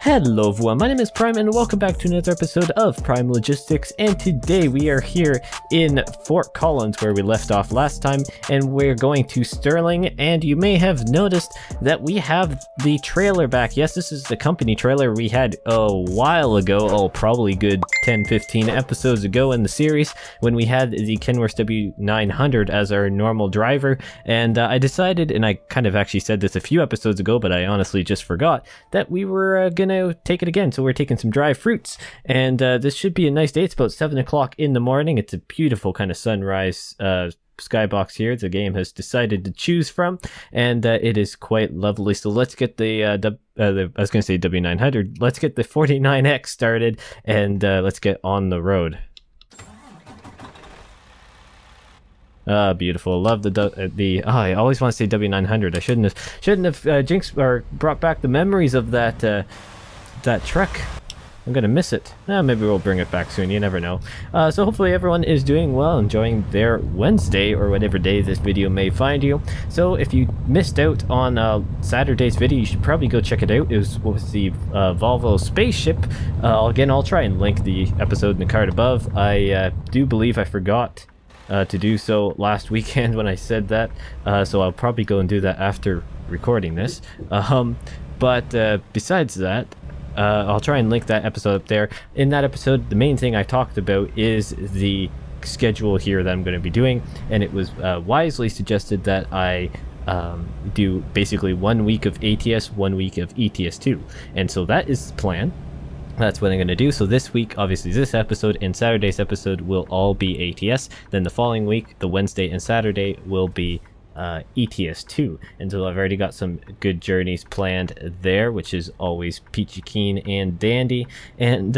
Hello everyone, my name is Prime and welcome back to another episode of Prime Logistics, and today we are here in Fort Collins where we left off last time, and we're going to Sterling. And you may have noticed that we have the trailer back. Yes, this is the company trailer we had a while ago, probably good 10-15 episodes ago in the series, when we had the Kenworth W900 as our normal driver. And I decided, and I kind of actually said this a few episodes ago, but I honestly just forgot, that we were gonna take it again. So we're taking some dry fruits, and this should be a nice day. It's about 7 o'clock in the morning. It's a beautiful kind of sunrise skybox here the game has decided to choose from, and it is quite lovely. So let's get the I was gonna say W900, let's get the 49X started, and let's get on the road. Beautiful. Love the I always want to say W900. I shouldn't have jinxed or brought back the memories of that that truck. I'm gonna miss it. Maybe we'll bring it back soon, you never know. So hopefully everyone is doing well, enjoying their Wednesday or whatever day this video may find you. So if you missed out on Saturday's video, you should probably go check it out. It was the Volvo spaceship. Again, I'll try and link the episode in the card above. I do believe I forgot to do so last weekend when I said that, so I'll probably go and do that after recording this. But besides that, I'll try and link that episode up there. In that episode, the main thing I talked about is the schedule here that I'm going to be doing, and it was wisely suggested that I do basically 1 week of ATS, 1 week of ETS2, and so that is the plan. That's what I'm going to do. So this week, obviously this episode and Saturday's episode will all be ATS. Then the following week, the Wednesday and Saturday, will be ETS2. And so I've already got some good journeys planned there, which is always peachy keen and dandy. And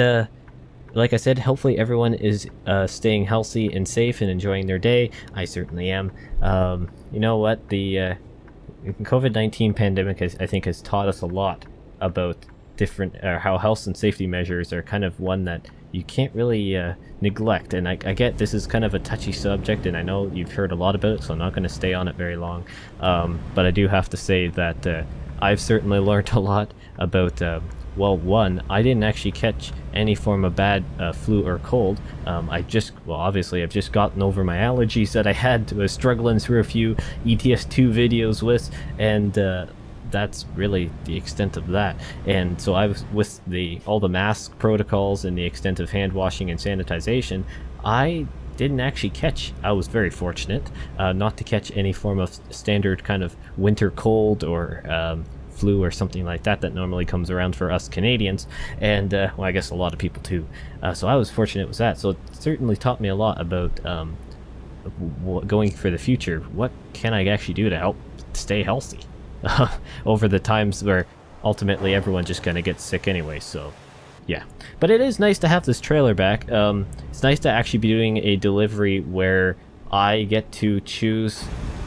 like I said, hopefully everyone is staying healthy and safe and enjoying their day. I certainly am. You know what? The COVID-19 pandemic, I think, has taught us a lot about different how health and safety measures are kind of one that you can't really neglect. And I get this is kind of a touchy subject, and I know you've heard a lot about it, so I'm not going to stay on it very long, but I do have to say that I've certainly learned a lot about well, one, I didn't actually catch any form of bad flu or cold. Obviously I've just gotten over my allergies that I had, was struggling through a few ETS2 videos with, and that's really the extent of that. And so I was with all the mask protocols and the extent of hand washing and sanitization, I didn't actually catch, I was very fortunate not to catch any form of standard kind of winter cold or flu or something like that that normally comes around for us Canadians, and well, I guess a lot of people too. So I was fortunate with that. So it certainly taught me a lot about going for the future. What can I actually do to help stay healthy over the times where ultimately everyone just kind of gets sick anyway. So yeah, but it is nice to have this trailer back. It's nice to actually be doing a delivery where I get to choose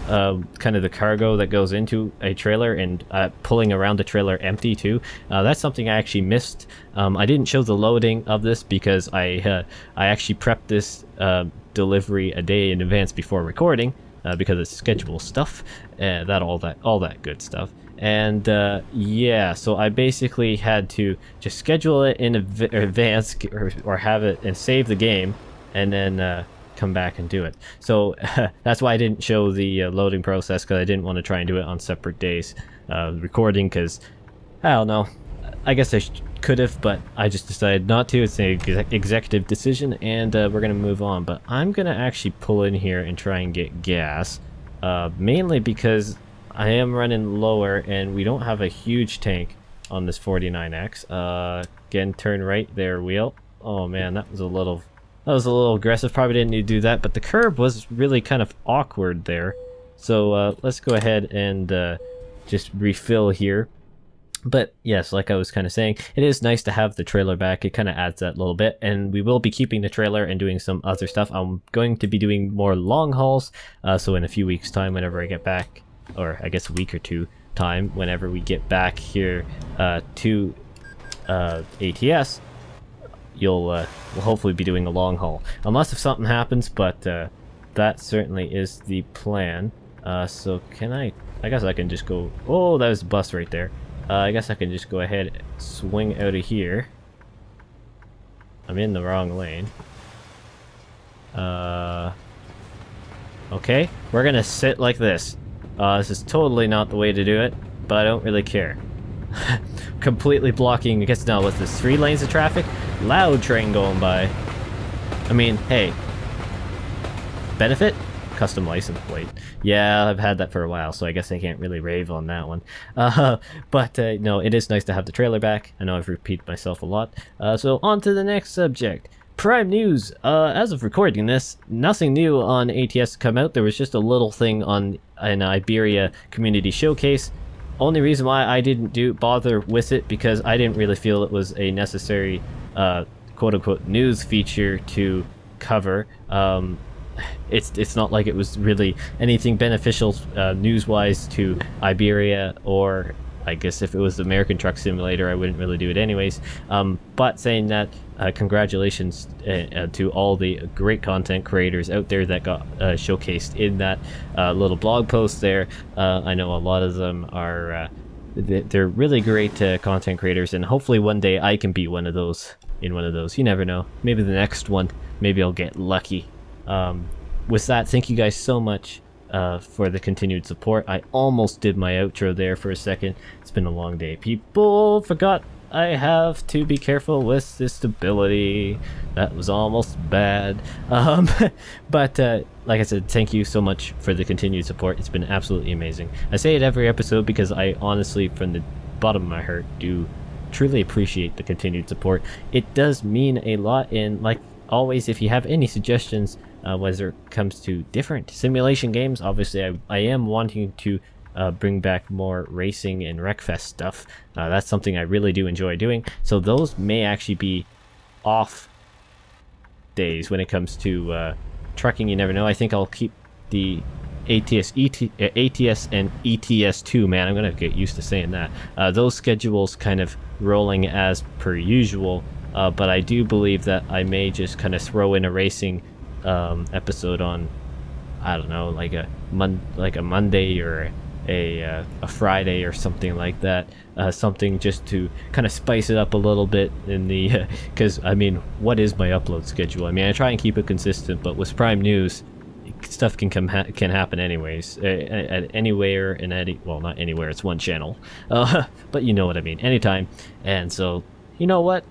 kind of the cargo that goes into a trailer, and pulling around the trailer empty too. That's something I actually missed. I didn't show the loading of this because I actually prepped this delivery a day in advance before recording, because it's schedule stuff, all that good stuff. And yeah, so I basically had to just schedule it in advance, or have it and save the game, and then come back and do it. So that's why I didn't show the loading process, because I didn't want to try and do it on separate days recording, because I don't know, I guess I could have, but I just decided not to. It's an executive decision, and we're gonna move on. But I'm gonna actually pull in here and try and get gas, mainly because I am running lower and we don't have a huge tank on this 49X. Again, turn right there, wheel. Oh man, that was a little aggressive. Probably didn't need to do that, but the curb was really kind of awkward there. So let's go ahead and just refill here. But yes, like I was kind of saying, it is nice to have the trailer back. It kind of adds that little bit, and we will be keeping the trailer and doing some other stuff. I'm going to be doing more long hauls, so in a few weeks time, whenever I get back, or I guess a week or two time, whenever we get back here to ATS, we'll hopefully be doing a long haul, unless if something happens, but that certainly is the plan. So can I guess I can just go, oh, that was a bus right there. I guess I can just go ahead and swing out of here. I'm in the wrong lane. Okay, we're gonna sit like this. This is totally not the way to do it, but I don't really care. Completely blocking, I guess now with this 3 lanes of traffic, loud train going by. I mean, hey, benefit? Custom license plate. Yeah, I've had that for a while, so I guess I can't really rave on that one. But no, it is nice to have the trailer back. I know I've repeated myself a lot. So on to the next subject. Prime news. As of recording this, nothing new on ATS to come out. There was just a little thing on an Iberia community showcase. Only reason why I didn't bother with it because I didn't really feel it was a necessary quote-unquote news feature to cover. It's not like it was really anything beneficial news-wise to Iberia, or I guess if it was the American Truck Simulator, I wouldn't really do it anyways. But saying that, congratulations to all the great content creators out there that got showcased in that little blog post there. I know a lot of them are they're really great content creators, and hopefully one day I can be one of those. You never know. Maybe the next one. Maybe I'll get lucky. With that, thank you guys so much for the continued support. I almost did my outro there for a second. It's been a long day. People forgot I have to be careful with the stability. That was almost bad. But like I said, thank you so much for the continued support. It's been absolutely amazing. I say it every episode because I honestly, from the bottom of my heart, do truly appreciate the continued support. It does mean a lot, and like always, if you have any suggestions whether it comes to different simulation games, obviously I am wanting to bring back more racing and Wreckfest stuff. That's something I really do enjoy doing, so those may actually be off days when it comes to trucking. You never know. I think I'll keep the ATS and ETS2, man, I'm gonna get used to saying that, those schedules kind of rolling as per usual, but I do believe that I may just kind of throw in a racing episode on, I don't know, like a Monday or a Friday or something like that, something just to kind of spice it up a little bit in the because I mean, what is my upload schedule? I mean, I try and keep it consistent, but with Prime News, stuff can happen anyways, at anywhere and well, not anywhere, it's one channel, but you know what I mean, anytime. And so, you know what,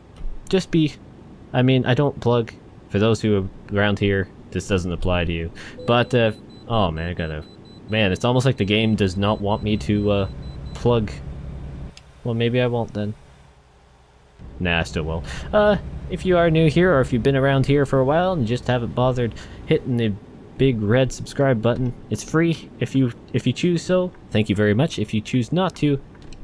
just be, I mean, I don't plug. For those who are around here, this doesn't apply to you. But, oh man, man, it's almost like the game does not want me to plug. Well, maybe I won't then. Nah, I still will. If you are new here, or if you've been around here for a while and just haven't bothered hitting the big red subscribe button, it's free if you choose so. Thank you very much. If you choose not to,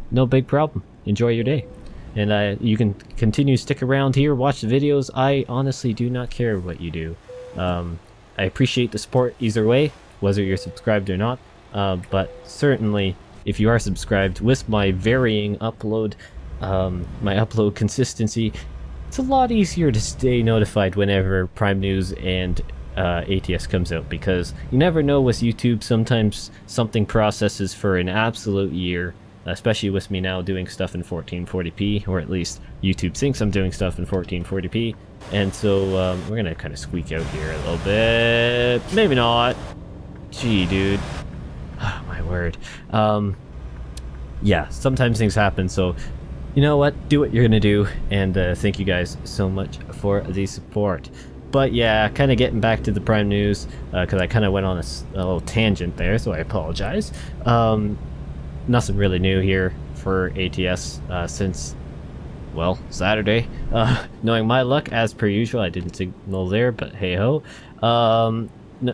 no big problem. Enjoy your day. And you can continue to stick around here, watch the videos. I honestly do not care what you do. I appreciate the support either way, whether you're subscribed or not. But certainly, if you are subscribed, with my varying upload, my upload consistency, it's a lot easier to stay notified whenever Prime News and ATS comes out, because you never know with YouTube. Sometimes something processes for an absolute year. Especially with me now doing stuff in 1440p, or at least YouTube thinks I'm doing stuff in 1440p, and so we're gonna kind of squeak out here a little bit. Maybe not. Gee, dude. Oh, my word. Yeah, sometimes things happen, so you know what? Do what you're gonna do, and thank you guys so much for the support. But yeah, kind of getting back to the Prime News, because I kind of went on a little tangent there, so I apologize. Nothing really new here for ATS since, well, Saturday. Knowing my luck, as per usual, I didn't signal there, but hey-ho.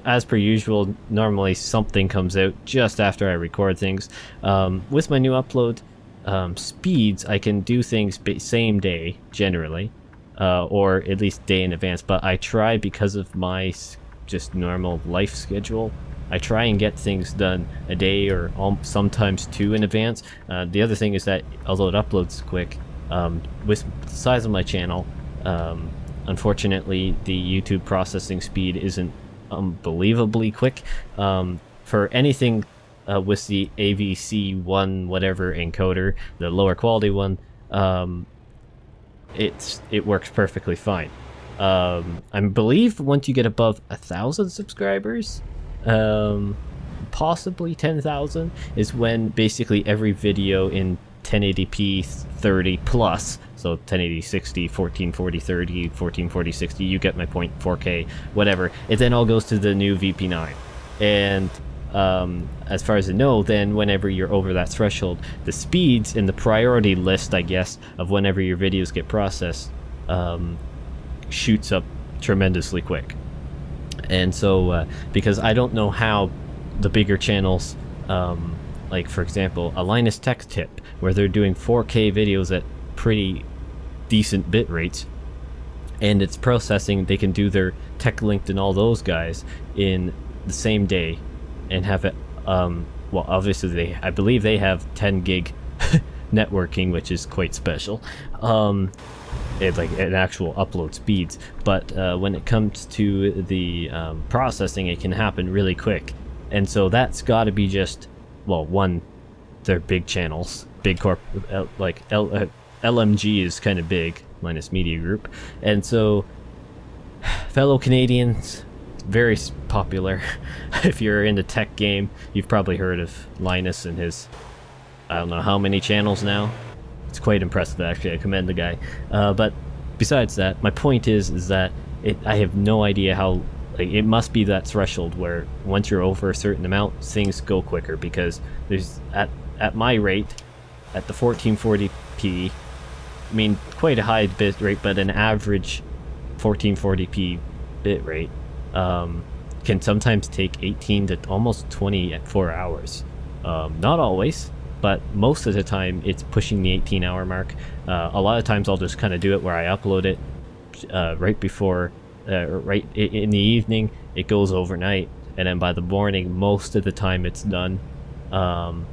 As per usual, normally something comes out just after I record things. With my new upload speeds, I can do things same day, generally, or at least day in advance, but I try, because of my just normal life schedule, I try and get things done a day or sometimes 2 in advance. The other thing is that although it uploads quick, with the size of my channel, unfortunately the YouTube processing speed isn't unbelievably quick. For anything with the AVC1 whatever encoder, the lower quality one, it works perfectly fine. I believe once you get above 1,000 subscribers, possibly 10,000, is when basically every video in 1080p 30 plus, so 1080 60, 1440 30, 1440 60, you get my point, 4K, whatever, it then all goes to the new VP9. And as far as I know, then whenever you're over that threshold, the speeds in the priority list, I guess, of whenever your videos get processed shoots up tremendously quick. And so because I don't know how the bigger channels, like for example a Linus Tech Tip, where they're doing 4K videos at pretty decent bit rates, and it's processing, they can do their Tech Linked and all those guys in the same day and have it, well obviously I believe they have 10 gig networking, which is quite special. It's like an actual upload speeds, but when it comes to the processing, it can happen really quick. And so that's got to be just, well, one, they're big channels, big corp, like LMG is kind of big, Linus Media Group, and so fellow Canadians, very popular. If you're in the tech game, you've probably heard of Linus and his, I don't know how many channels now. It's quite impressive, actually. I commend the guy. But besides that, my point is that I have no idea how, like, it must be that threshold where once you're over a certain amount, things go quicker, because there's at my rate, at the 1440p, I mean, quite a high bit rate, but an average 1440p bit rate can sometimes take 18 to almost 24 hours. Not always, but most of the time it's pushing the 18-hour mark. A lot of times I'll just kind of do it where I upload it right before, right in the evening, it goes overnight, and then by the morning, most of the time it's done. And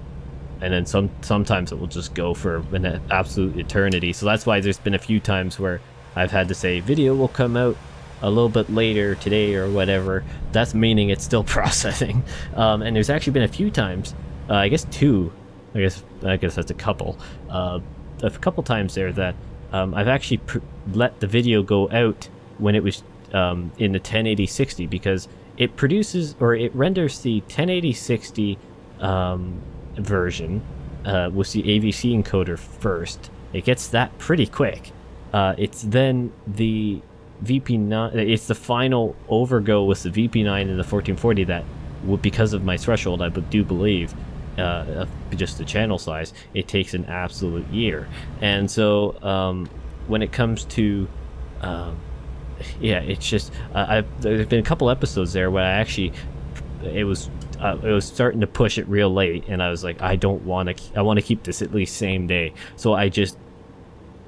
then sometimes it will just go for an absolute eternity. So that's why there's been a few times where I've had to say video will come out a little bit later today or whatever. That's meaning it's still processing. And there's actually been a few times, I guess two, I guess that's a couple times there that I've actually let the video go out when it was in the 1080 60, because it produces, or it renders the 1080 60 version with the AVC encoder first. It gets that pretty quick. It's then the VP9, it's the final overgo with the VP9 and the 1440 that, because of my threshold, I do believe, just the channel size, it takes an absolute year. And so when it comes to yeah, it's just there's been a couple episodes there where I actually, it was starting to push it real late, and I was like, I want to keep this at least same day. So I just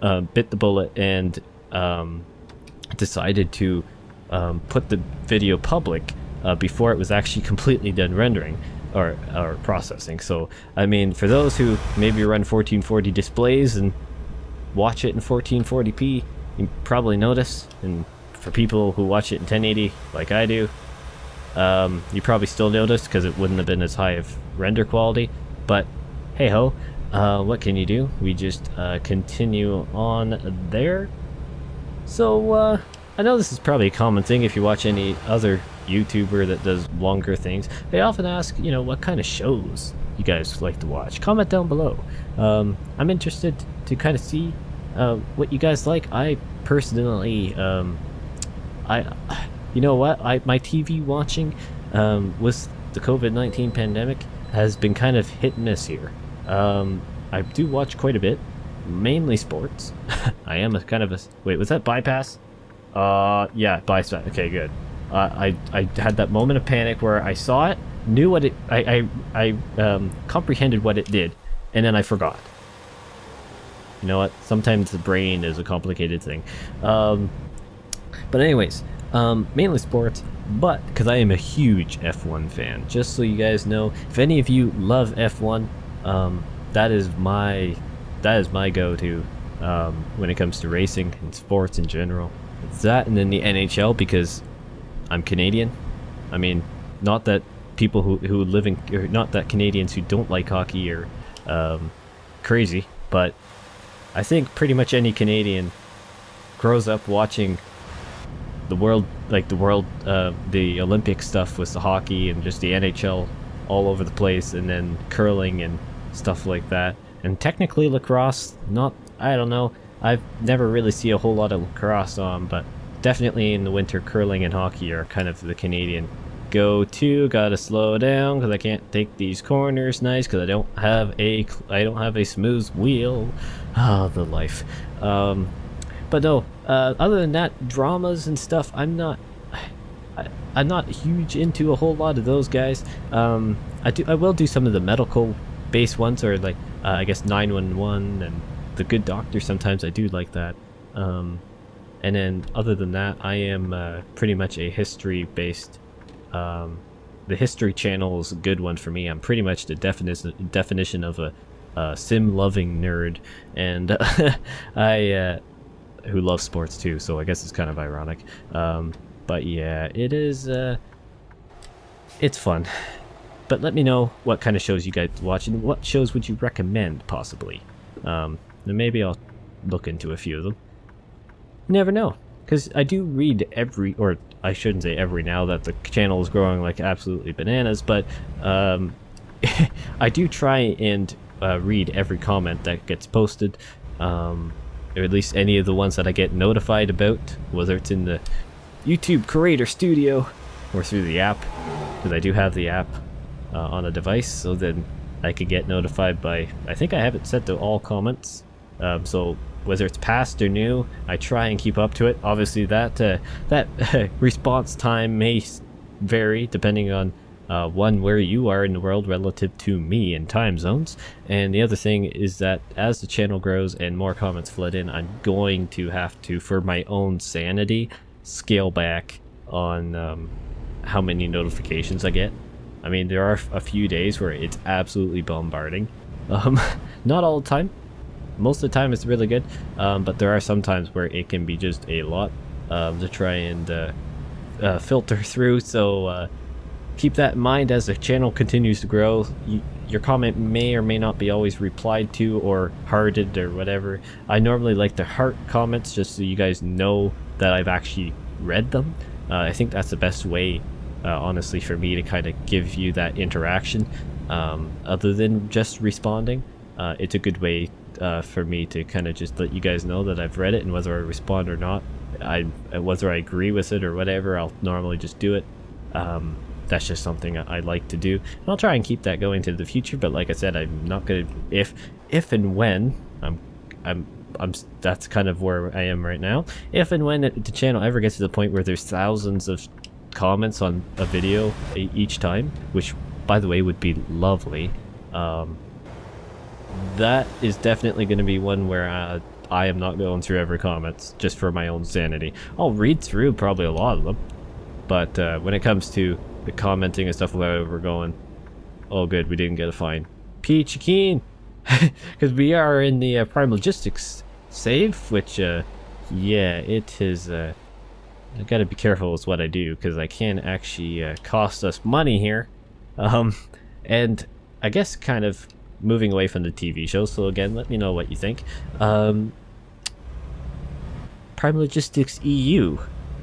bit the bullet and decided to put the video public before it was actually completely done rendering or processing. So I mean, for those who maybe run 1440 displays and watch it in 1440p, you probably notice, and for people who watch it in 1080 like I do, you probably still notice, because it wouldn't have been as high of render quality. But hey ho, what can you do? We just continue on there. So I know this is probably a common thing if you watch any other YouTuber that does longer things. They often ask, you know, what kind of shows you guys like to watch. Comment down below. I'm interested to kind of see what you guys like. I personally, you know what, my TV watching with the COVID-19 pandemic has been kind of hit and miss here. I do watch quite a bit, mainly sports. I am a kind of a, wait, was that bypass? Yeah, bypass. Okay, good. I had that moment of panic where I saw it, knew what it, I comprehended what it did, and then I forgot. You know what? Sometimes the brain is a complicated thing. But anyways, mainly sports, but because I am a huge F1 fan. Just so you guys know, if any of you love F1, that is my go-to when it comes to racing and sports in general. It's that, and then the NHL, because I'm Canadian. I mean, not that people who live in, or not that Canadians who don't like hockey are crazy, but I think pretty much any Canadian grows up watching the world, the Olympic stuff with the hockey and just the NHL all over the place, and then curling and stuff like that. And technically lacrosse, I don't know, I've never really see a whole lot of lacrosse on, but definitely in the winter curling and hockey are kind of the Canadian go-to. Gotta slow down because I can't take these corners nice because I don't have a smooth wheel. Ah, the life. But no, other than that, dramas and stuff, I'm not huge into a whole lot of those guys. I will do some of the medical based ones, or like I guess 911 and The Good Doctor. Sometimes I do like that. And then other than that, I am pretty much a history based. The History Channel is a good one for me. I'm pretty much the definition of a sim-loving nerd, and I who loves sports too. So I guess it's kind of ironic. But yeah, it is. It's fun. But let me know what kind of shows you guys watch, and what shows would you recommend possibly. Then maybe I'll look into a few of them. You never know, because I do read every, or I shouldn't say every now that the channel is growing like absolutely bananas, but I do try and read every comment that gets posted, or at least any of the ones that I get notified about, whether it's in the YouTube Creator Studio or through the app, because I do have the app on a device, so then I could get notified by, I think I have it set to all comments, so whether it's past or new, I try and keep up to it. Obviously that response time may vary depending on one, where you are in the world relative to me in time zones, and the other thing is that as the channel grows and more comments flood in, I'm going to have to, for my own sanity, scale back on how many notifications I get. I mean, there are a few days where it's absolutely bombarding. Not all the time. Most of the time it's really good, but there are some times where it can be just a lot to try and filter through. So keep that in mind as the channel continues to grow. Your comment may or may not be always replied to or hearted or whatever. I normally like to heart comments just so you guys know that I've actually read them. I think that's the best way, honestly, for me to kind of give you that interaction. Other than just responding, it's a good way for me to kind of just let you guys know that I've read it, and whether I respond or not, whether I agree with it or whatever, I'll normally just do it. That's just something I like to do, and I'll try and keep that going to the future. But like I said, I'm not gonna, if and when that's kind of where I am right now. If and when the channel ever gets to the point where there's thousands of comments on a video each time, which by the way would be lovely, that is definitely going to be one where I am not going through every comments just for my own sanity. I'll read through probably a lot of them, but when it comes to the commenting and stuff, where we're going, oh good, we didn't get a fine. Peachy keen, because we are in the Prime Logistics save, which yeah, it is. I gotta be careful with what I do, because I can actually cost us money here. And I guess kind of moving away from the TV show, so again, let me know what you think. Prime Logistics EU,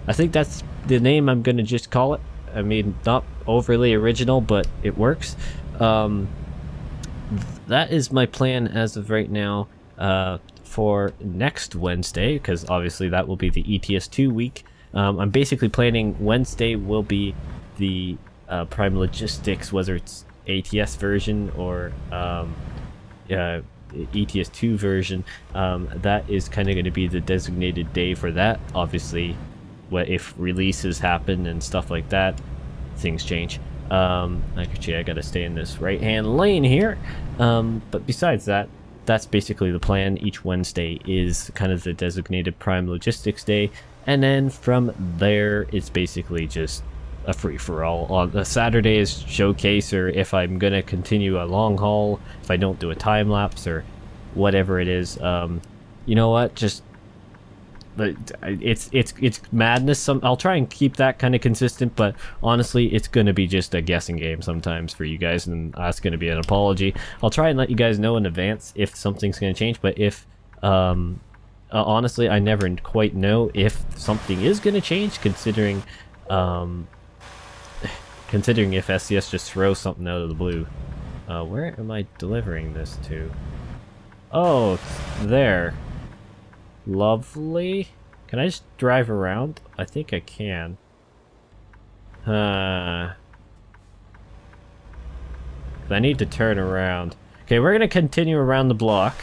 I think that's the name I'm gonna just call it. I mean, not overly original, but it works. That is my plan as of right now for next Wednesday, because obviously that will be the ETS2 week. I'm basically planning Wednesday will be the Prime Logistics, whether it's ATS version or ETS2 version. That is kind of going to be the designated day for that. Obviously, if releases happen and stuff like that, things change. Actually, I gotta stay in this right hand lane here, but besides that, that's basically the plan. Each Wednesday is kind of the designated Prime Logistics day, and then from there it's basically just a free-for-all. On a Saturday is showcase, or if I'm gonna continue a long haul, if I don't do a time lapse or whatever it is, you know what, just But it's madness. I'll try and keep that kind of consistent, but honestly, it's gonna be just a guessing game sometimes for you guys, and that's gonna be an apology. I'll try and let you guys know in advance if something's gonna change, but if honestly, I never quite know if something is gonna change, considering if SCS just throws something out of the blue. Where am I delivering this to? Oh, it's there. Lovely. Can I just drive around? I think I can. I need to turn around. Okay, we're gonna continue around the block.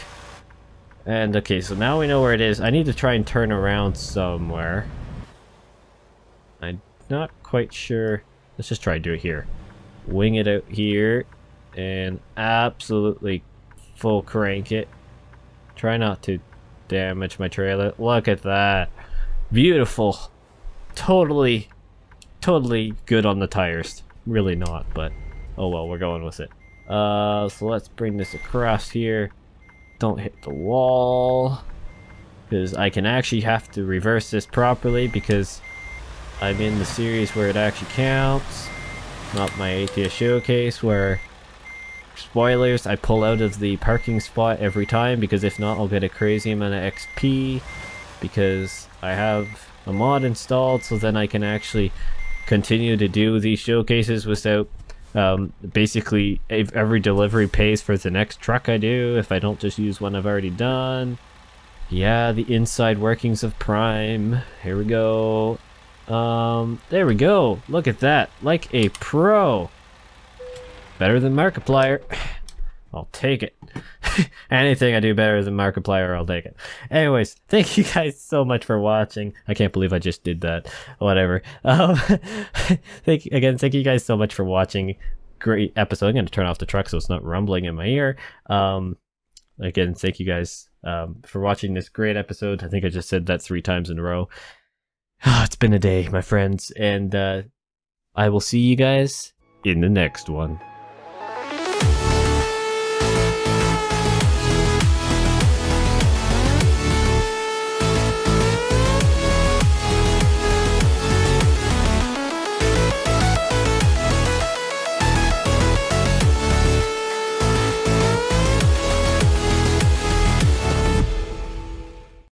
And okay, so now we know where it is. I need to try and turn around somewhere. I'm not quite sure. Let's just try to do it here. Wing it out here. And absolutely full crank it. Try not to damage my trailer. Look at that. Beautiful. Totally good on the tires. Really not, but oh well, we're going with it. So let's bring this across here. Don't hit the wall, because I can actually have to reverse this properly because I'm in the series where it actually counts. Not my ATS showcase where, spoilers, I pull out of the parking spot every time, because if not I'll get a crazy amount of XP because I have a mod installed, so then I can actually continue to do these showcases without basically every delivery pays for the next truck I do if I don't just use one I've already done. Yeah, the inside workings of Prime. Here we go. There we go. Look at that. Like a pro. Better than Markiplier. I'll take it. Anything I do better than Markiplier, I'll take it. Anyways, thank you guys so much for watching. I can't believe I just did that. Whatever. Thank you guys so much for watching. Great episode. I'm going to turn off the truck so it's not rumbling in my ear. Again, thank you guys for watching this great episode. I think I just said that 3 times in a row. It's been a day, my friends, and I will see you guys in the next one.